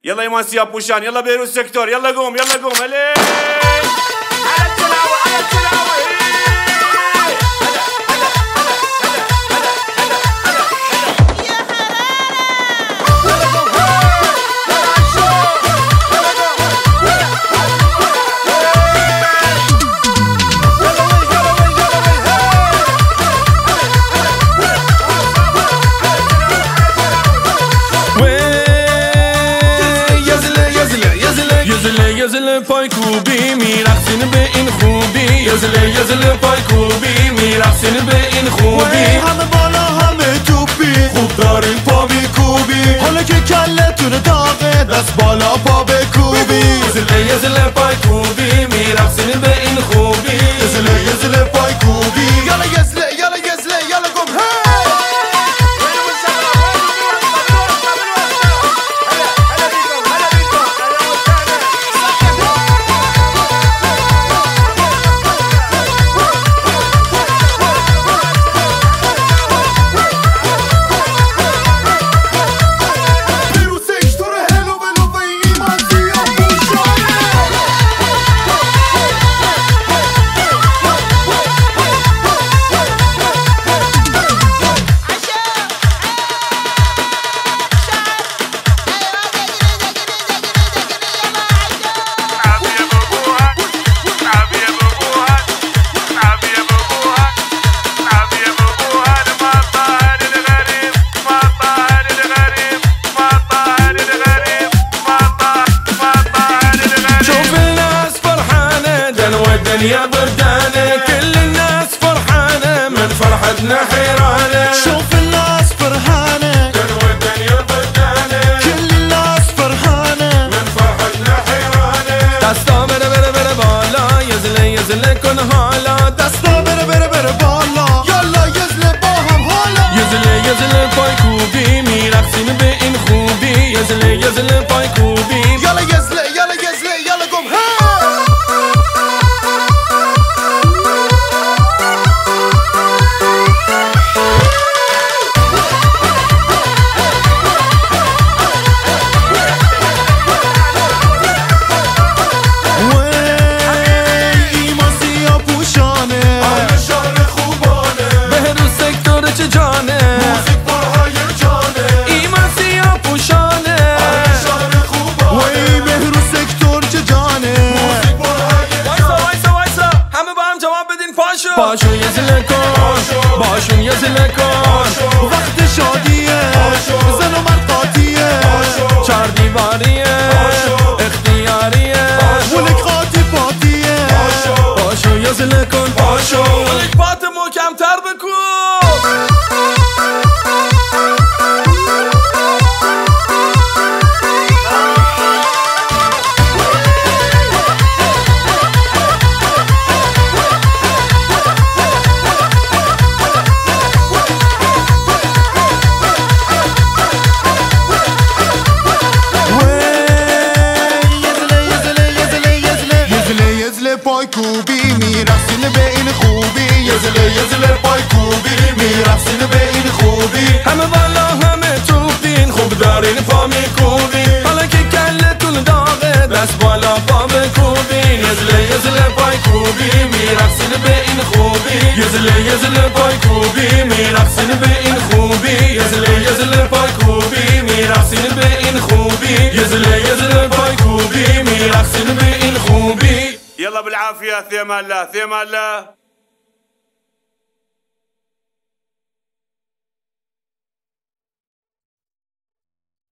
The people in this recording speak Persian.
يلا ايمان سياب بوشان، يلا بيروت سيكتور، يلا قوم يلا قوم. هلي على التلاوة على التلاوة. یزل پای کوبی میرقصین به این خوبی، یزل پای کوبی میرقصین به این خوبی. همه بالا همه توپی، خوب دارین پا میکوبی، حالا که کلتون داغه دست بالا پا بکوبی. یزل پای کوبی میرقصین به این خوبی، یزل پای کوبی. یالا یزله یالا یزله یالا گم يا بردانة، كل الناس فرحانة من فرحتنا حيرانة. شوف الناس فرحانة دنوة الدنيا بردانة، كل الناس فرحانة من فرحتنا حيرانة. دستا بره بره بره بالا، يزله كن حالا. دستا بره بره بره بالا، يلا يزله با هم حالا. يزله پای کوبی میرقصین به این خوبی، يزله پای کوبی. يلا يزله يلا يزله يلا قوم باشون یزله کن، باشون یزله کن. وقت شادیه، زن و مرد قاطیه، چار دیواریه، اختیاریه، ولک قاطی پاتیه. باشون یزله کن، باشون ولک پات محکم تر بکن. پای کوبی میرقصین به این خوبی، یزله پای کوبی میرقصین به این خوبی. همه بالا همه توپین، خوب دارین پا میکوبین، حالا که کلتون داغه دست بالا پا بکوبین. یزله پای کوبی میرقصین به این خوبی، یزله پای کوبی میرقصین به این خوبی. یزله پای کوبی میرقصین به این خوبی، یزله پای کوبی میرقصین به این خوبی. يلا بالعافية. ثيما الله ثيما الله.